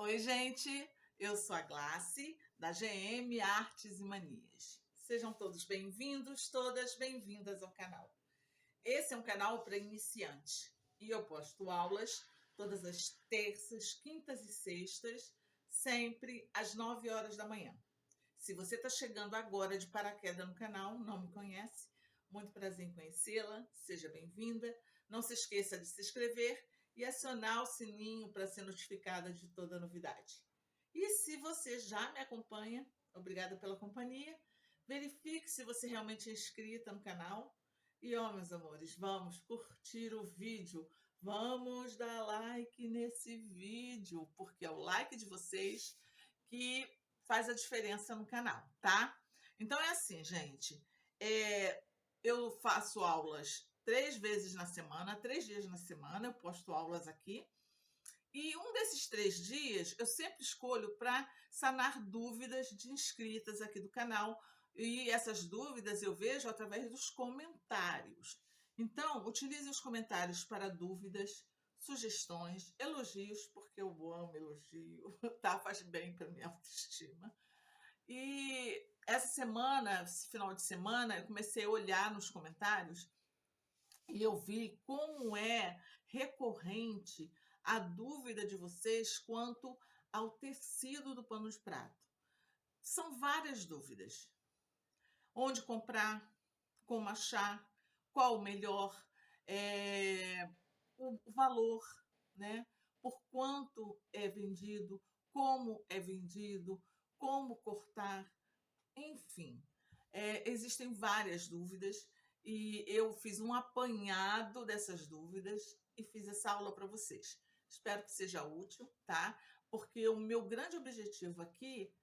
Oi, gente, eu sou a Glace, da GM Artes e Manias. Sejam todos bem-vindos, todas bem-vindas ao canal. Esse é um canal para iniciantes e eu posto aulas todas as terças, quintas e sextas, sempre às 9 horas da manhã. Se você está chegando agora de paraquedas no canal, não me conhece, muito prazer em conhecê-la, seja bem-vinda. Não se esqueça de se inscrever e acionar o sininho para ser notificada de toda novidade. E se você já me acompanha, obrigada pela companhia, verifique se você realmente é inscrita no canal. E, meus amores, vamos curtir o vídeo, vamos dar like nesse vídeo, porque é o like de vocês que faz a diferença no canal, tá? Então é assim, gente, eu faço aulas 3 vezes na semana, 3 dias na semana, eu posto aulas aqui. E um desses 3 dias eu sempre escolho para sanar dúvidas de inscritas aqui do canal. E essas dúvidas eu vejo através dos comentários. Então, utilize os comentários para dúvidas, sugestões, elogios, porque eu amo elogio, tá? Faz bem para minha autoestima. E essa semana, esse final de semana, eu comecei a olhar nos comentários e eu vi como é recorrente a dúvida de vocês quanto ao tecido do pano de prato. São várias dúvidas. Onde comprar, como achar, qual o melhor, o valor, né? Por quanto é vendido, como cortar, enfim. Existem várias dúvidas e eu fiz um apanhado dessas dúvidas e fiz essa aula para vocês. Espero que seja útil, tá? Porque o meu grande objetivo aqui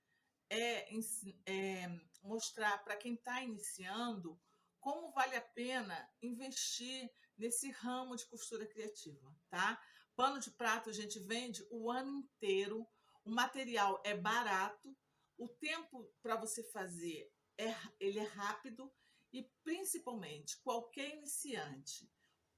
é mostrar para quem está iniciando como vale a pena investir nesse ramo de costura criativa, tá? Pano de prato a gente vende o ano inteiro, o material é barato, o tempo para você fazer ele é rápido e, principalmente, qualquer iniciante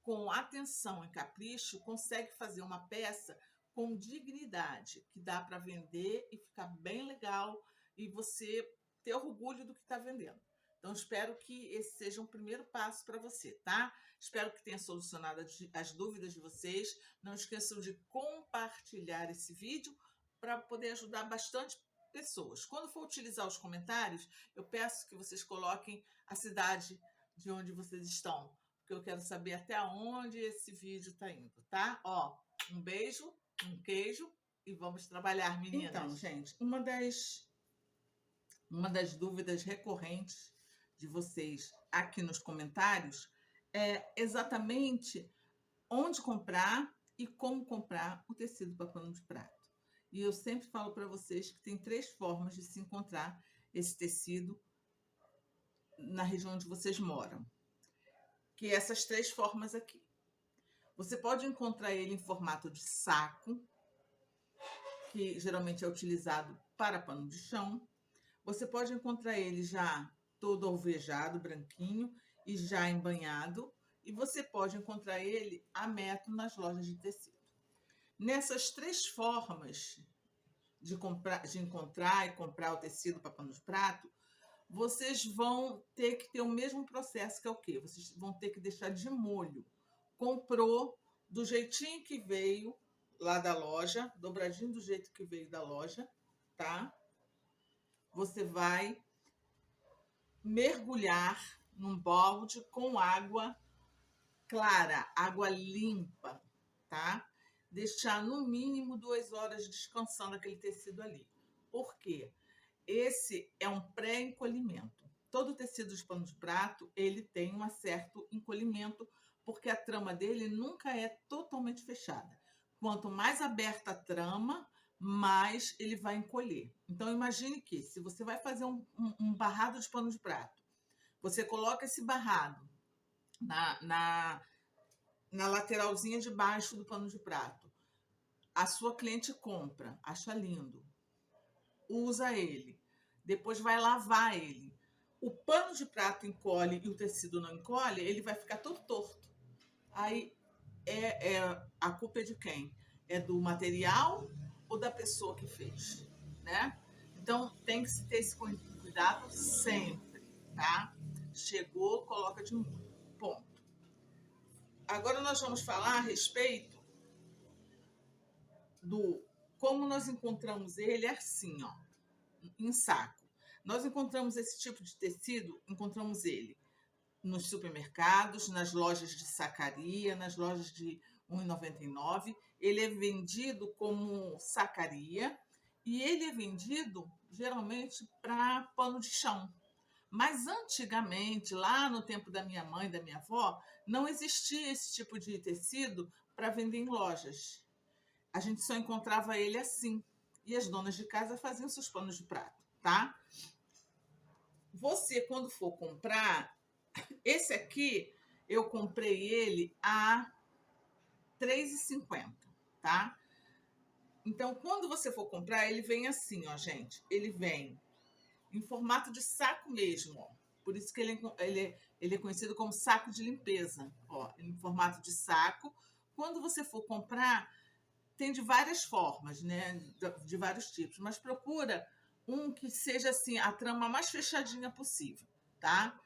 com atenção e capricho consegue fazer uma peça com dignidade, que dá para vender e ficar bem legal e você ter orgulho do que está vendendo. Então, espero que esse seja um primeiro passo para você, tá? Espero que tenha solucionado as dúvidas de vocês. Não esqueçam de compartilhar esse vídeo para poder ajudar bastante pessoas. Quando for utilizar os comentários, eu peço que vocês coloquem a cidade de onde vocês estão, porque eu quero saber até onde esse vídeo está indo, tá? Ó, um beijo, um queijo e vamos trabalhar, meninas. Então, gente, uma das dúvidas recorrentes de vocês aqui nos comentários é exatamente onde comprar e como comprar o tecido para pano de prato. E eu sempre falo para vocês que tem 3 formas de se encontrar esse tecido na região onde vocês moram. Que é essas 3 formas aqui. Você pode encontrar ele em formato de saco, que geralmente é utilizado para pano de chão. Você pode encontrar ele já todo alvejado, branquinho e já embanhado. E você pode encontrar ele a metro nas lojas de tecido. Nessas 3 formas de encontrar e comprar o tecido para pano de prato, vocês vão ter que ter o mesmo processo, que é o quê? Vocês vão ter que deixar de molho. Comprou do jeitinho que veio lá da loja, dobradinho do jeito que veio da loja, tá? Você vai mergulhar num balde com água clara, água limpa, tá? Deixar no mínimo 2 horas descansando aquele tecido ali. Por quê? Esse é um pré-encolhimento. Todo tecido de pano de prato, ele tem um certo encolhimento, porque a trama dele nunca é totalmente fechada. Quanto mais aberta a trama, mais ele vai encolher. Então, imagine que, se você vai fazer um barrado de pano de prato, você coloca esse barrado na lateralzinha de baixo do pano de prato. A sua cliente compra, acha lindo, usa ele, depois vai lavar ele. O pano de prato encolhe e o tecido não encolhe, ele vai ficar todo torto. Aí a culpa é de quem? É do material ou da pessoa que fez, né? Então, tem que se ter esse cuidado sempre, tá? Chegou, coloca de molho. Ponto. Agora nós vamos falar a respeito do como nós encontramos ele assim, ó, em saco. Nós encontramos esse tipo de tecido, encontramos ele nos supermercados, nas lojas de sacaria, nas lojas de R$1,99. Ele é vendido como sacaria e ele é vendido geralmente para pano de chão. Mas antigamente, lá no tempo da minha mãe, da minha avó, não existia esse tipo de tecido para vender em lojas. A gente só encontrava ele assim. E as donas de casa faziam seus panos de prato, tá? Você, quando for comprar, esse aqui, eu comprei ele a R$3,50, tá? Então, quando você for comprar, ele vem assim, ó, gente. Ele vem em formato de saco mesmo, ó. Por isso que ele é conhecido como saco de limpeza, ó, em formato de saco. Quando você for comprar, tem de várias formas, né? De vários tipos, mas procura um que seja assim, a trama mais fechadinha possível, tá?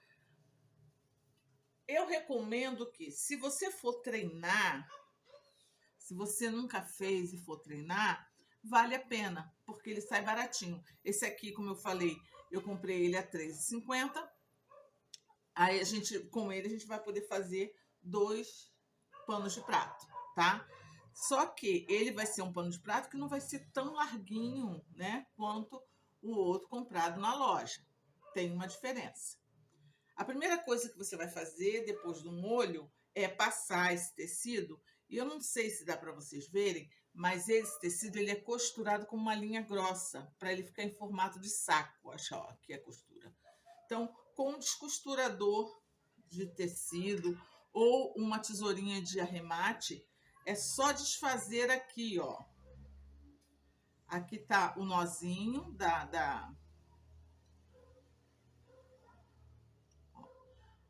Eu recomendo que, se você for treinar, se você nunca fez e for treinar, vale a pena, porque ele sai baratinho. Esse aqui, como eu falei, eu comprei ele a R$3,50. Aí com ele, a gente vai poder fazer 2 panos de prato, tá? Só que ele vai ser um pano de prato que não vai ser tão larguinho, né, quanto o outro comprado na loja. Tem uma diferença. A primeira coisa que você vai fazer depois do molho é passar esse tecido. E eu não sei se dá para vocês verem, mas esse tecido ele é costurado com uma linha grossa para ele ficar em formato de saco. Acho, ó, aqui é a costura. Então, com um descosturador de tecido ou uma tesourinha de arremate, é só desfazer aqui, ó. Aqui tá o nozinho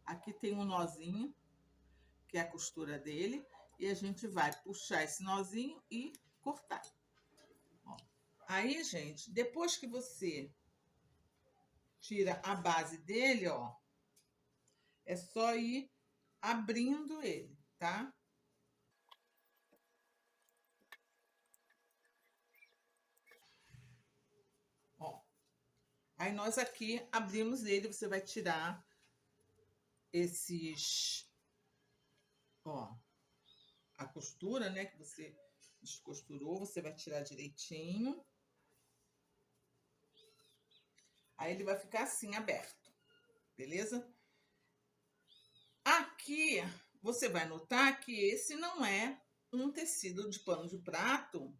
Aqui tem um nozinho, que é a costura dele, e a gente vai puxar esse nozinho e cortar. Ó. Aí, gente, depois que você tira a base dele, ó, é só ir abrindo ele, tá? Ó. Aí nós aqui abrimos ele, você vai tirar esses, ó, a costura, né, que você descosturou, você vai tirar direitinho. Aí ele vai ficar assim, aberto, beleza? Aqui, você vai notar que esse não é um tecido de pano de prato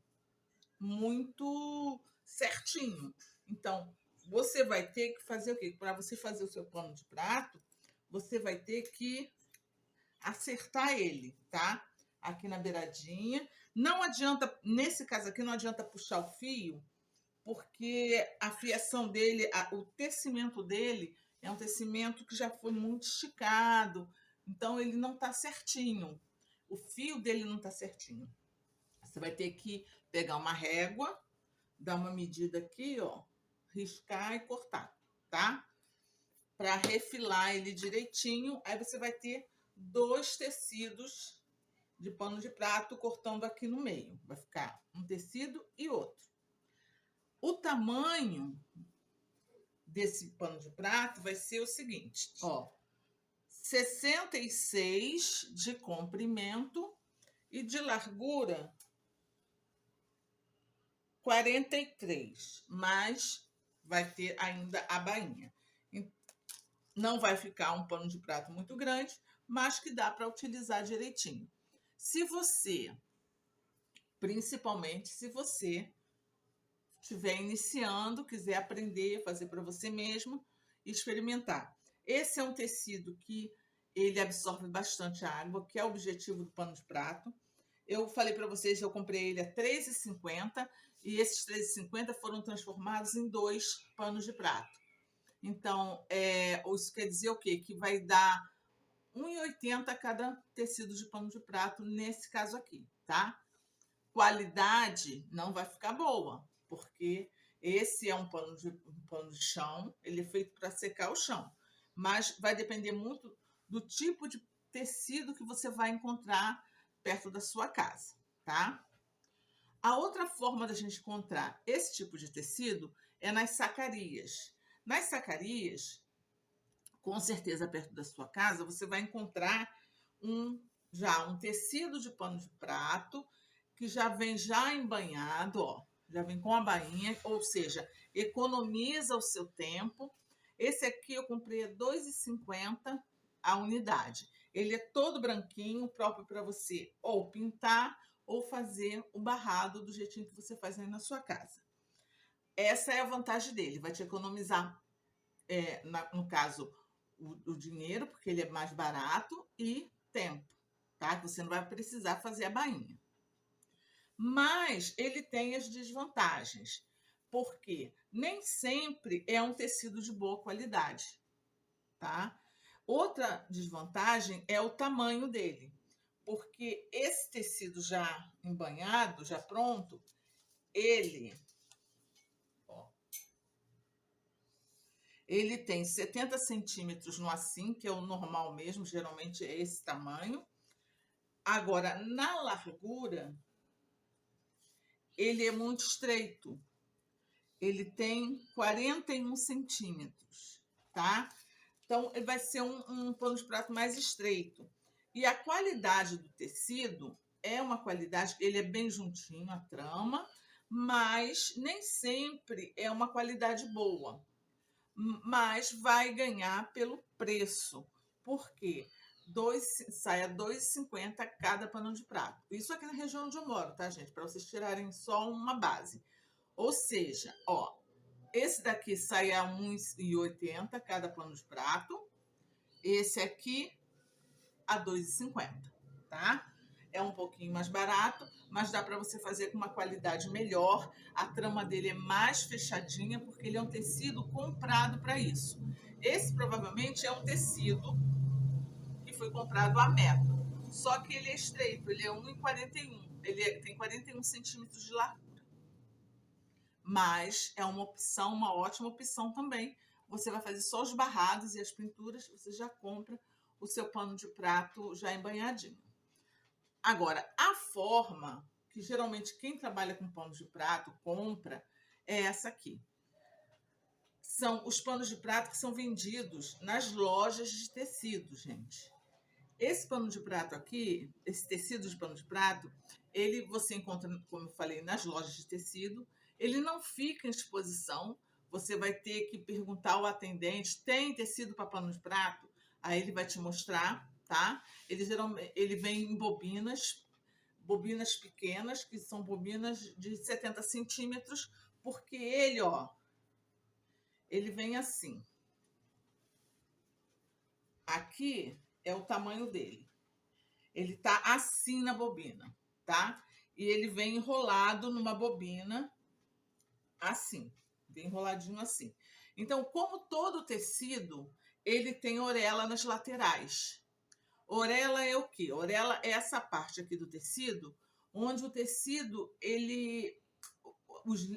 muito certinho. Então, você vai ter que fazer o quê? Para você fazer o seu pano de prato, você vai ter que acertar ele, tá? Aqui na beiradinha. Não adianta, nesse caso aqui, não adianta puxar o fio, porque a fiação dele, o tecimento dele é um tecimento que já foi muito esticado, então ele não tá certinho. O fio dele não tá certinho. Você vai ter que pegar uma régua, dar uma medida aqui, ó, riscar e cortar, tá? Para refilar ele direitinho, aí você vai ter 2 tecidos de pano de prato cortando aqui no meio. Vai ficar um tecido e outro. O tamanho desse pano de prato vai ser o seguinte, ó, 66 de comprimento e de largura 43, mas vai ter ainda a bainha. Não vai ficar um pano de prato muito grande, mas que dá para utilizar direitinho. Se você, principalmente se você estiver iniciando, quiser aprender, fazer para você mesmo e experimentar. Esse é um tecido que ele absorve bastante água, que é o objetivo do pano de prato. Eu falei para vocês, eu comprei ele a R$3,50 e esses R$3,50 foram transformados em 2 panos de prato. Então, isso quer dizer o quê? Que vai dar R$1,80 cada tecido de pano de prato nesse caso aqui, tá? qualidade não vai ficar boa, porque esse é um pano de chão, ele é feito para secar o chão, mas vai depender muito do tipo de tecido que você vai encontrar perto da sua casa, tá? A outra forma da gente encontrar esse tipo de tecido é nas sacarias. Nas sacarias, com certeza perto da sua casa, você vai encontrar já um tecido de pano de prato que já vem já embanhado, ó, já vem com a bainha, ou seja, economiza o seu tempo. Esse aqui eu comprei a R$ 2,50 a unidade. Ele é todo branquinho, próprio para você ou pintar ou fazer o barrado do jeitinho que você faz aí na sua casa. Essa é a vantagem dele, vai te economizar, no caso, o dinheiro, porque ele é mais barato, e tempo, tá? Você não vai precisar fazer a bainha. Mas ele tem as desvantagens, porque nem sempre é um tecido de boa qualidade, tá? Outra desvantagem é o tamanho dele, porque esse tecido já embanhado, já pronto, ele tem 70 centímetros no assim, que é o normal mesmo, geralmente é esse tamanho. Agora, na largura, ele é muito estreito. Ele tem 41 centímetros, tá? Então, ele vai ser um pano de prato mais estreito. E a qualidade do tecido é uma qualidade, ele é bem juntinho, a trama, mas nem sempre é uma qualidade boa. Mas vai ganhar pelo preço. Por quê? Sai a R$ 2,50 cada pano de prato. Isso aqui na região onde eu moro, tá, gente? Para vocês tirarem só uma base. Ou seja, ó, esse daqui sai a R$ 1,80 cada pano de prato. Esse aqui a R$ 2,50, tá? É um pouquinho mais barato, mas dá para você fazer com uma qualidade melhor. A trama dele é mais fechadinha, porque ele é um tecido comprado para isso. Esse provavelmente é um tecido que foi comprado a metro, só que ele é estreito, ele é 1,41, ele tem 41 centímetros de largura. Mas é uma opção, uma ótima opção também. Você vai fazer só os barrados e as pinturas, você já compra o seu pano de prato já embanhadinho. Agora, a forma que geralmente quem trabalha com pano de prato compra é essa aqui. São os panos de prato que são vendidos nas lojas de tecido, gente. Esse pano de prato aqui, esse tecido de pano de prato, ele você encontra, como eu falei, nas lojas de tecido. Ele não fica em exposição. Você vai ter que perguntar ao atendente: tem tecido para pano de prato? Aí ele vai te mostrar, tá? Ele vem em bobinas pequenas, que são bobinas de 70 centímetros, porque ele vem assim. Aqui é o tamanho dele. Ele tá assim na bobina, tá? E ele vem enrolado numa bobina assim, bem enroladinho assim. Então, como todo tecido, ele tem orelha nas laterais. Orelha é o quê? Orelha é essa parte aqui do tecido, onde o tecido,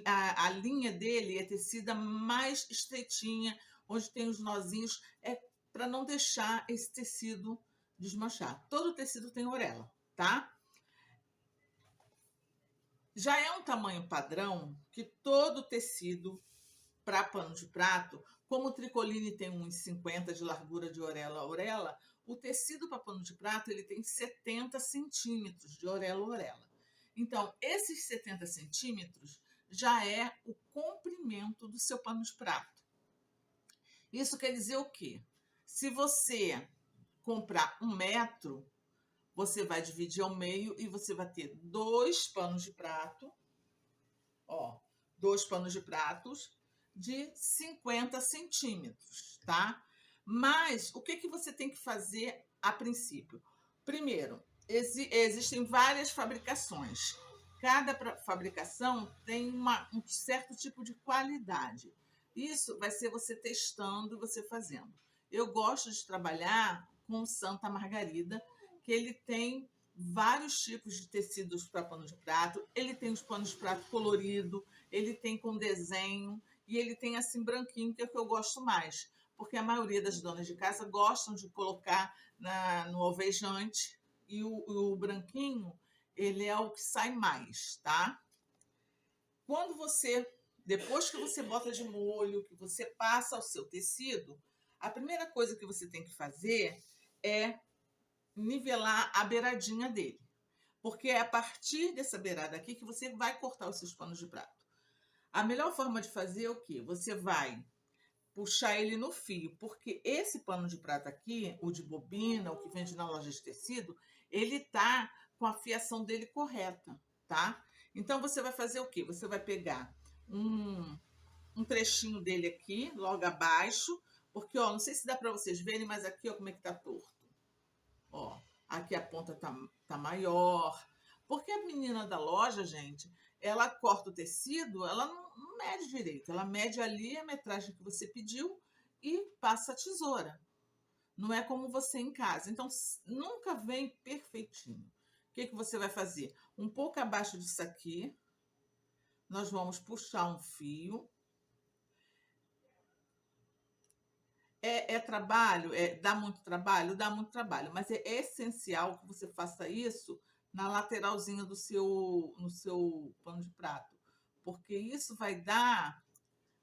a linha dele é tecida mais estreitinha, onde tem os nozinhos, é para não deixar esse tecido desmanchar. Todo tecido tem orelha, tá? Já é um tamanho padrão que todo tecido para pano de prato, como o tricoline tem 1,50 de largura de orelha a orelha, o tecido para pano de prato ele tem 70 centímetros de orelha a orelha. Então, esses 70 centímetros já é o comprimento do seu pano de prato. Isso quer dizer o quê? Se você comprar 1 metro, você vai dividir ao meio e você vai ter 2 panos de prato, ó, 2 panos de pratos de 50 centímetros, tá? Mas o que você tem que fazer a princípio? Primeiro, existem várias fabricações. Cada fabricação tem um certo tipo de qualidade. Isso vai ser você testando e você fazendo. Eu gosto de trabalhar com Santa Margarida, que ele tem vários tipos de tecidos para pano de prato. Ele tem os panos de prato colorido, ele tem com desenho e ele tem assim branquinho, que é o que eu gosto mais, porque a maioria das donas de casa gostam de colocar no alvejante e o branquinho, ele é o que sai mais, tá? Depois que você bota de molho, que você passa o seu tecido, a primeira coisa que você tem que fazer é nivelar a beiradinha dele. Porque é a partir dessa beirada aqui que você vai cortar os seus panos de prato. A melhor forma de fazer é o quê? Você vai puxar ele no fio, porque esse pano de prato aqui, o de bobina, o que vende na loja de tecido, ele tá com a fiação dele correta, tá? Então, você vai fazer o quê? Você vai pegar um trechinho dele aqui, logo abaixo, porque, ó, não sei se dá para vocês verem, mas aqui, ó, como é que tá torto. Ó, aqui a ponta tá maior. Porque a menina da loja, gente, ela corta o tecido, ela não mede direito. Ela mede ali a metragem que você pediu e passa a tesoura. Não é como você em casa. Então, nunca vem perfeitinho. O que você vai fazer? Um pouco abaixo disso aqui, nós vamos puxar um fio. Trabalho? Dá muito trabalho? Dá muito trabalho, mas é essencial que você faça isso na lateralzinha no seu pano de prato, porque isso vai dar,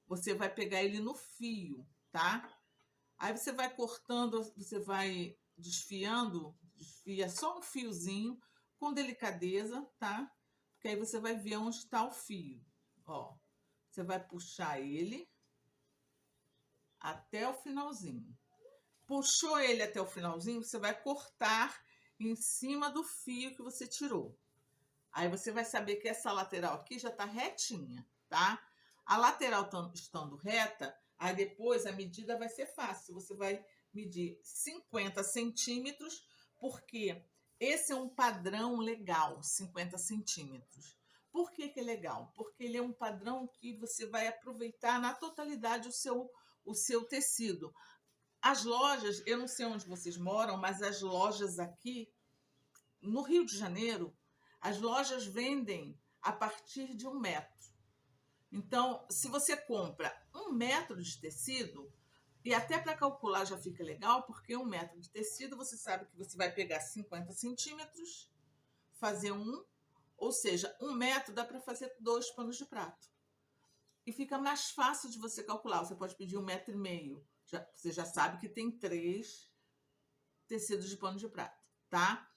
você vai pegar ele no fio, tá? Aí você vai cortando, você vai desfia só um fiozinho com delicadeza, tá? Porque aí você vai ver onde está o fio, ó. Você vai puxar ele até o finalzinho. Puxou ele até o finalzinho, você vai cortar em cima do fio que você tirou. Aí você vai saber que essa lateral aqui já tá retinha, tá? A lateral estando reta, aí depois a medida vai ser fácil. Você vai medir 50 centímetros, porque esse é um padrão legal, 50 centímetros. Por que é legal? Porque ele é um padrão que você vai aproveitar na totalidade o seu tecido. As lojas, eu não sei onde vocês moram, mas as lojas aqui no Rio de Janeiro, as lojas vendem a partir de 1 metro. Então, se você compra 1 metro de tecido, e até para calcular já fica legal, porque 1 metro de tecido, você sabe que você vai pegar 50 centímetros, fazer ou seja, 1 metro dá para fazer 2 panos de prato. E fica mais fácil de você calcular. Você pode pedir 1,5 metro. Você já sabe que tem 3 tecidos de pano de prato, tá?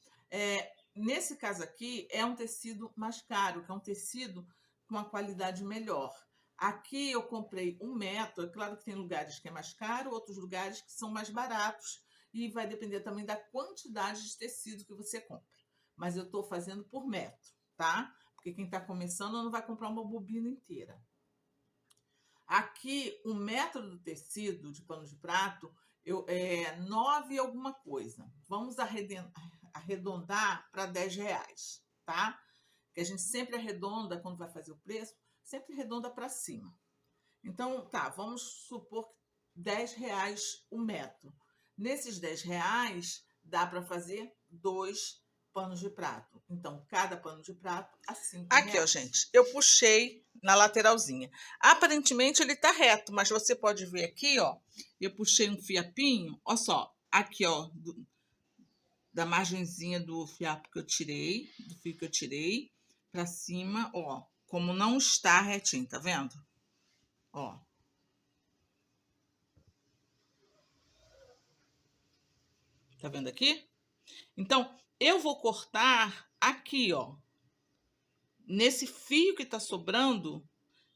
Nesse caso aqui, é um tecido mais caro, que é um tecido com uma qualidade melhor. Aqui eu comprei 1 metro, é claro que tem lugares que é mais caro, outros lugares que são mais baratos, e vai depender também da quantidade de tecido que você compra. Mas eu estou fazendo por metro, tá? Porque quem está começando não vai comprar uma bobina inteira. Aqui, 1 metro do tecido de pano de prato, 9 alguma coisa. Vamos arredondar para R$10, tá? Que a gente sempre arredonda quando vai fazer o preço, sempre arredonda para cima. Então, tá, vamos supor que R$10 o metro. Nesses R$10 dá para fazer 2 panos de prato. Então, cada pano de prato a R$5. Aqui, ó, gente, eu puxei na lateralzinha. Aparentemente ele tá reto, mas você pode ver aqui, ó, eu puxei um fiapinho, ó só, aqui, ó, da margenzinha do fiapo que eu tirei, do fio que eu tirei, pra cima, ó, como não está retinho, tá vendo? Ó. Tá vendo aqui? Então, eu vou cortar aqui, ó, nesse fio que tá sobrando,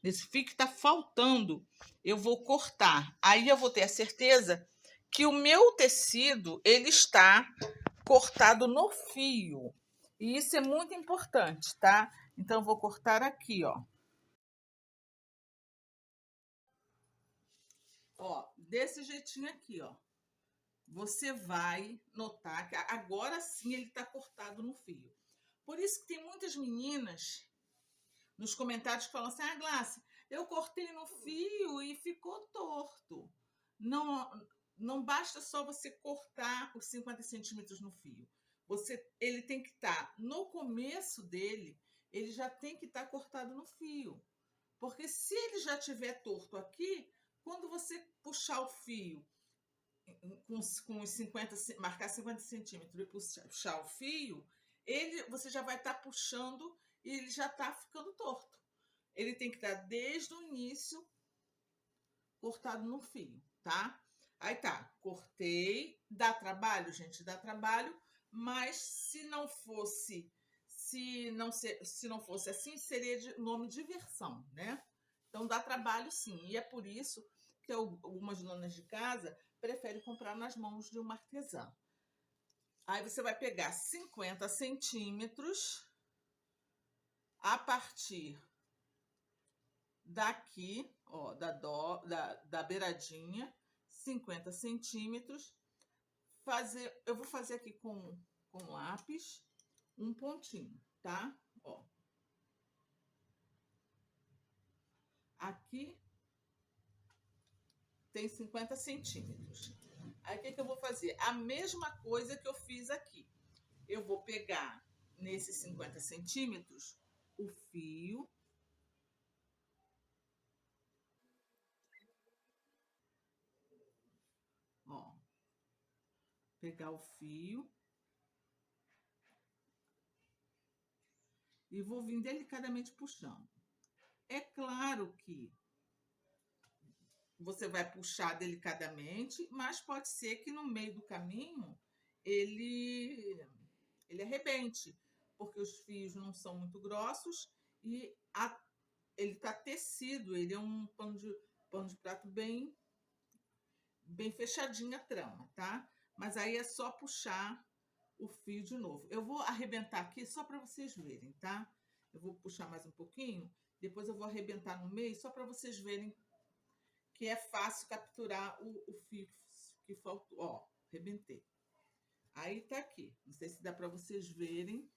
nesse fio que tá faltando, eu vou cortar. Aí eu vou ter a certeza que o meu tecido, ele está cortado no fio. E isso é muito importante, tá? Então, eu vou cortar aqui, ó. Ó, desse jeitinho aqui, ó. Você vai notar que agora sim ele tá cortado no fio. Por isso que tem muitas meninas nos comentários que falam assim: ah, Glácia, eu cortei no fio e ficou torto. Não basta só você cortar os 50 centímetros no fio. ele tem que estar, no começo dele, ele já tem que estar cortado no fio. Porque se ele já estiver torto aqui, quando você puxar o fio com os 50, marcar 50 centímetros e puxar o fio, você já vai estar puxando e ele já está ficando torto. Ele tem que estar desde o início cortado no fio, tá? Aí tá, cortei, dá trabalho, gente, dá trabalho, mas se não fosse assim, seria de nome diversão, né? Então dá trabalho sim, e é por isso que algumas donas de casa preferem comprar nas mãos de uma artesã. Aí você vai pegar 50 centímetros a partir daqui, ó, da beiradinha, 50 centímetros. Eu vou fazer aqui com lápis um pontinho, tá? Ó. Aqui tem 50 centímetros. Aí o que eu vou fazer? A mesma coisa que eu fiz aqui. Eu vou pegar nesses 50 centímetros o fio. Ó. Pegar o fio. E vou vir delicadamente puxando. É claro que você vai puxar delicadamente, mas pode ser que no meio do caminho ele arrebente, porque os fios não são muito grossos e ele está tecido, ele é um pano de prato bem fechadinho a trama, tá? Mas aí é só puxar o fio de novo. Eu vou arrebentar aqui só para vocês verem, tá? Eu vou puxar mais um pouquinho, depois eu vou arrebentar no meio só para vocês verem que é fácil capturar o fio que faltou. Ó, arrebentei. Aí tá aqui. Não sei se dá para vocês verem.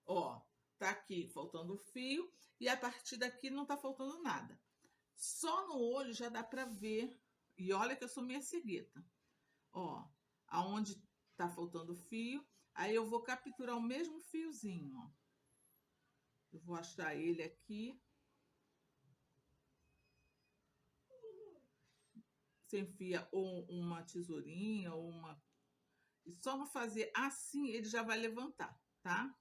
Ó, tá aqui faltando o fio e a partir daqui não tá faltando nada. Só no olho já dá para ver. E olha que eu sou meia cegueta. Ó, aonde tá faltando fio, aí eu vou capturar o mesmo fiozinho, ó. Eu vou achar ele aqui. Você enfia ou uma tesourinha ou uma... E só não fazer assim, ele já vai levantar, tá?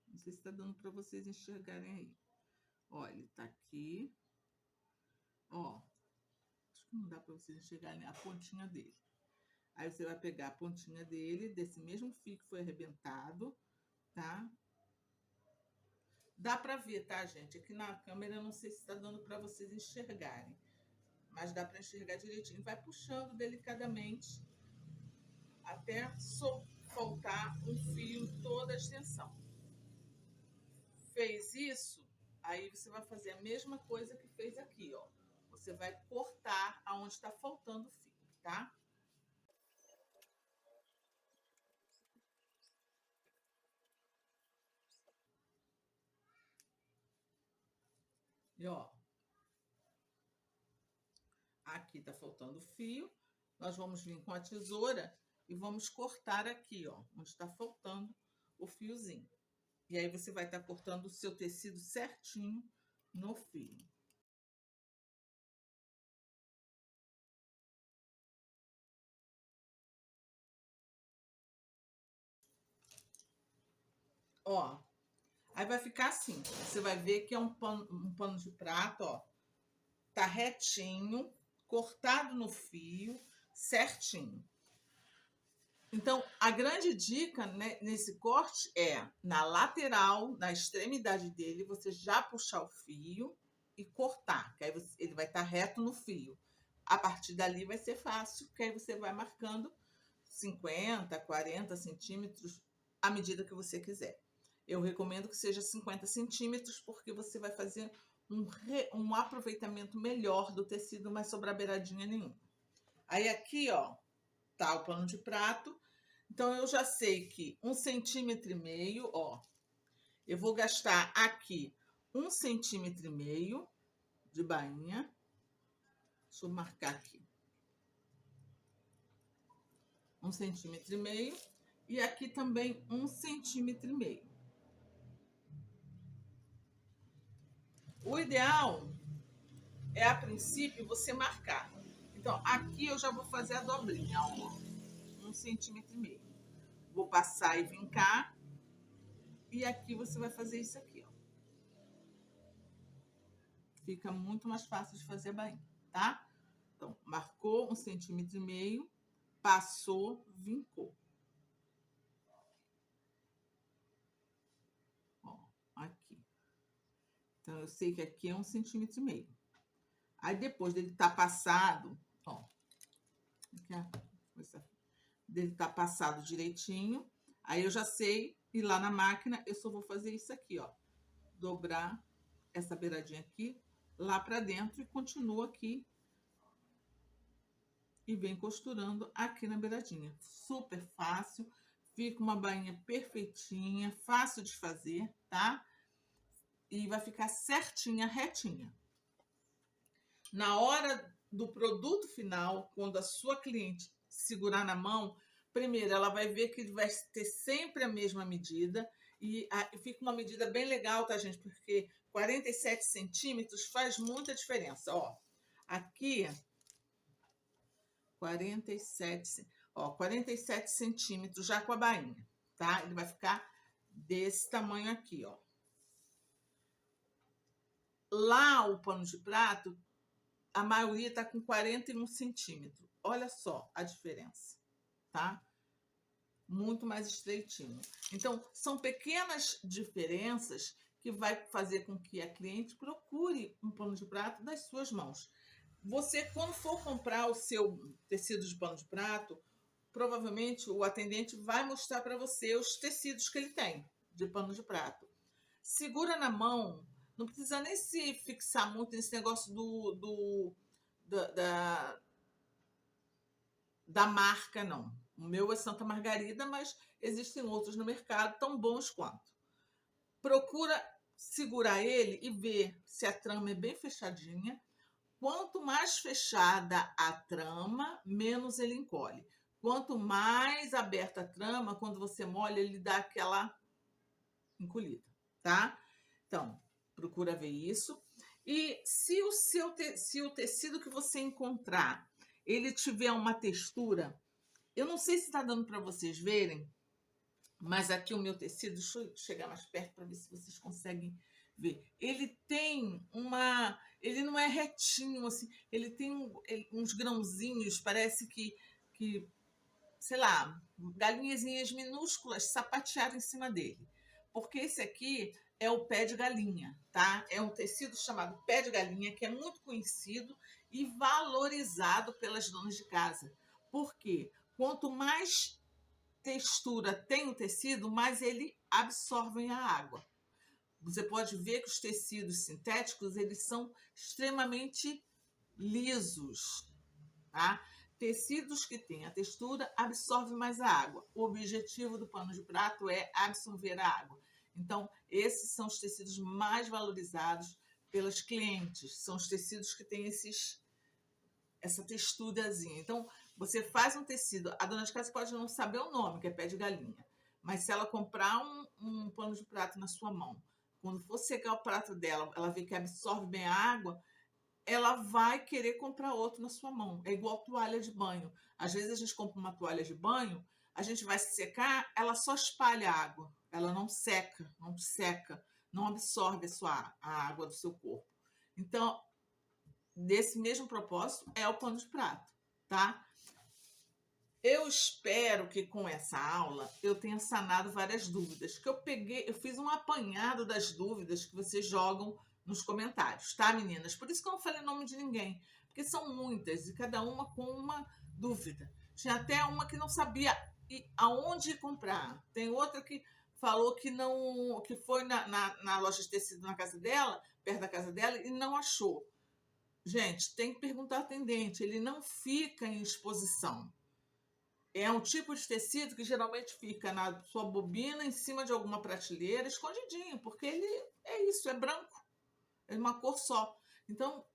Não sei se tá dando para vocês enxergarem aí. Ó, ele tá aqui. Ó, acho que não dá para vocês enxergarem a pontinha dele. Aí você vai pegar a pontinha dele, desse mesmo fio que foi arrebentado, tá? Dá para ver, tá, gente? Aqui na câmera eu não sei se tá dando para vocês enxergarem, mas dá para enxergar direitinho. Vai puxando delicadamente até faltar um fio em toda a extensão. Fez isso, aí você vai fazer a mesma coisa que fez aqui, ó. Você vai cortar aonde está faltando fio, tá? E ó, aqui tá faltando fio. Nós vamos vir com a tesoura e vamos cortar aqui, ó, onde está faltando o fiozinho. E aí você vai estar cortando o seu tecido certinho no fio. Ó, aí vai ficar assim. Você vai ver que é um pano de prato, ó. Tá retinho, cortado no fio, certinho. Então, a grande dica, né, nesse corte é na lateral, na extremidade dele, você já puxar o fio e cortar, que aí ele vai estar reto no fio. A partir dali vai ser fácil, que aí você vai marcando 50, 40 centímetros à medida que você quiser. Eu recomendo que seja 50 centímetros, porque você vai fazer um aproveitamento melhor do tecido, mas sobrar beiradinha nenhuma. Aí aqui, ó, tá o pano de prato. Então, eu já sei que 1,5 centímetro, ó, eu vou gastar aqui 1,5 centímetro de bainha. Deixa eu marcar aqui. 1,5 cm. E aqui também 1,5 cm. O ideal é, a princípio, você marcar. Então, aqui eu já vou fazer a dobrinha, ó. 1,5 cm. Vou passar e vincar. E aqui você vai fazer isso aqui, ó. Fica muito mais fácil de fazer a bainha, tá? Então, marcou 1,5 cm, passou, vincou. Ó, aqui. Então, eu sei que aqui é 1,5 cm. Aí, depois dele estar passado, ó, dele estar passado direitinho, aí eu já sei ir lá na máquina, eu só vou fazer isso aqui, ó. Dobrar essa beiradinha aqui, lá pra dentro e continuo aqui. E vem costurando aqui na beiradinha. Super fácil, fica uma bainha perfeitinha, fácil de fazer, tá? E vai ficar certinha, retinha. Na hora do produto final, quando a sua cliente segurar na mão, primeiro ela vai ver que vai ter sempre a mesma medida e fica uma medida bem legal, tá, gente? Porque 47 centímetros faz muita diferença, ó. Aqui 47 centímetros já com a bainha, tá? Ele vai ficar desse tamanho aqui, ó. Lá o pano de prato, a maioria tá com 41 centímetros. Olha só a diferença, tá? Muito mais estreitinho. Então, são pequenas diferenças que vai fazer com que a cliente procure um pano de prato das suas mãos. Você, quando for comprar o seu tecido de pano de prato, provavelmente o atendente vai mostrar para você os tecidos que ele tem de pano de prato. Segura na mão, não precisa nem se fixar muito nesse negócio da marca, não. O meu é Santa Margarida, mas existem outros no mercado tão bons quanto. Procura segurar ele e ver se a trama é bem fechadinha. Quanto mais fechada a trama, menos ele encolhe. Quanto mais aberta a trama, quando você molha, ele dá aquela encolhida, tá? Então, procura ver isso. E se o tecido que você encontrar, ele tiver uma textura, eu não sei se está dando para vocês verem, mas aqui o meu tecido, deixa eu chegar mais perto para ver se vocês conseguem ver. Ele tem uma... Ele não é retinho, assim. Ele tem uns grãozinhos, parece que, sei lá, galinhazinhas minúsculas sapatearam em cima dele. Porque esse aqui é o pé de galinha, tá? É um tecido chamado pé de galinha, que é muito conhecido e valorizado pelas donas de casa. Por quê? Quanto mais textura tem o tecido, mais ele absorve a água. Você pode ver que os tecidos sintéticos, eles são extremamente lisos, tá? Tecidos que têm a textura absorvem mais a água. O objetivo do pano de prato é absorver a água. Então, esses são os tecidos mais valorizados pelas clientes. São os tecidos que têm essa texturazinha. Então, você faz um tecido, a dona de casa pode não saber o nome, que é pé de galinha, mas se ela comprar um pano de prato na sua mão, quando for secar o prato dela, ela vê que absorve bem a água, ela vai querer comprar outro na sua mão. É igual toalha de banho. Às vezes a gente compra uma toalha de banho, a gente vai se secar, ela só espalha a água, ela não seca, não absorve a água do seu corpo. Então, desse mesmo propósito é o pano de prato, tá? Eu espero que com essa aula eu tenha sanado várias dúvidas, que eu fiz um apanhado das dúvidas que vocês jogam nos comentários, tá, meninas? Por isso que eu não falei o nome de ninguém, porque são muitas e cada uma com uma dúvida. Tinha até uma que não sabia aonde comprar. Tem outra que falou que não, que foi na loja de tecido na casa dela, perto da casa dela, e não achou. Gente, tem que perguntar ao atendente, ele não fica em exposição. É um tipo de tecido que geralmente fica na sua bobina, em cima de alguma prateleira, escondidinho, porque ele é isso, é branco, é uma cor só. Então,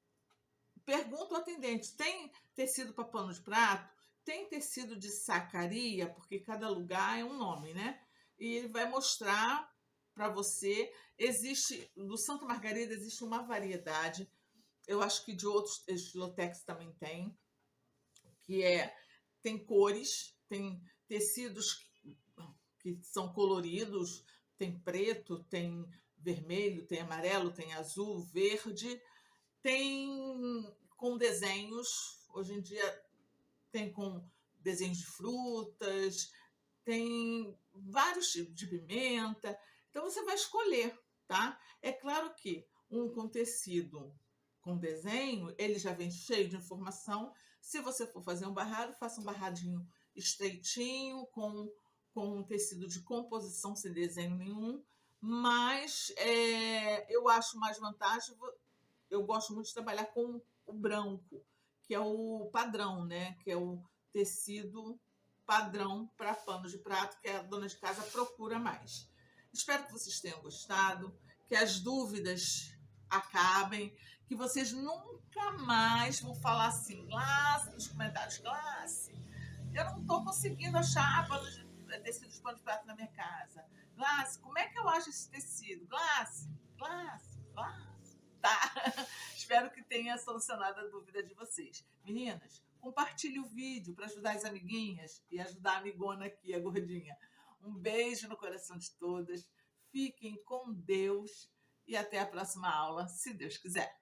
pergunta ao atendente, tem tecido para pano de prato? tem tecido de sacaria, porque cada lugar é um nome, né? E ele vai mostrar para você. Existe, no Santa Margarida existe uma variedade, eu acho que de outros estilotex também que tem cores, tem tecidos que são coloridos, tem preto, tem vermelho, tem amarelo, tem azul, verde, tem com desenhos, hoje em dia tem com desenhos de frutas, tem vários tipos de pimenta. Então você vai escolher, tá? É claro que um com tecido com desenho, ele já vem cheio de informação. Se você for fazer um barrado, faça um barradinho estreitinho, com um tecido de composição sem desenho nenhum. Mas eu acho mais vantagem, eu gosto muito de trabalhar com o branco, que é o padrão, né? Que é o tecido padrão para pano de prato, que a dona de casa procura mais. Espero que vocês tenham gostado, que as dúvidas acabem, que vocês nunca mais vão falar assim, Glácia, nos comentários, Glácia, eu não estou conseguindo achar tecido de pano de prato na minha casa. Glácia, como é que eu acho esse tecido? Glácia, Glácia, Glácia. Tá? Espero que tenha solucionado a dúvida de vocês. Meninas, compartilhe o vídeo para ajudar as amiguinhas e ajudar a amigona aqui, a gordinha. Um beijo no coração de todas. Fiquem com Deus e até a próxima aula, se Deus quiser.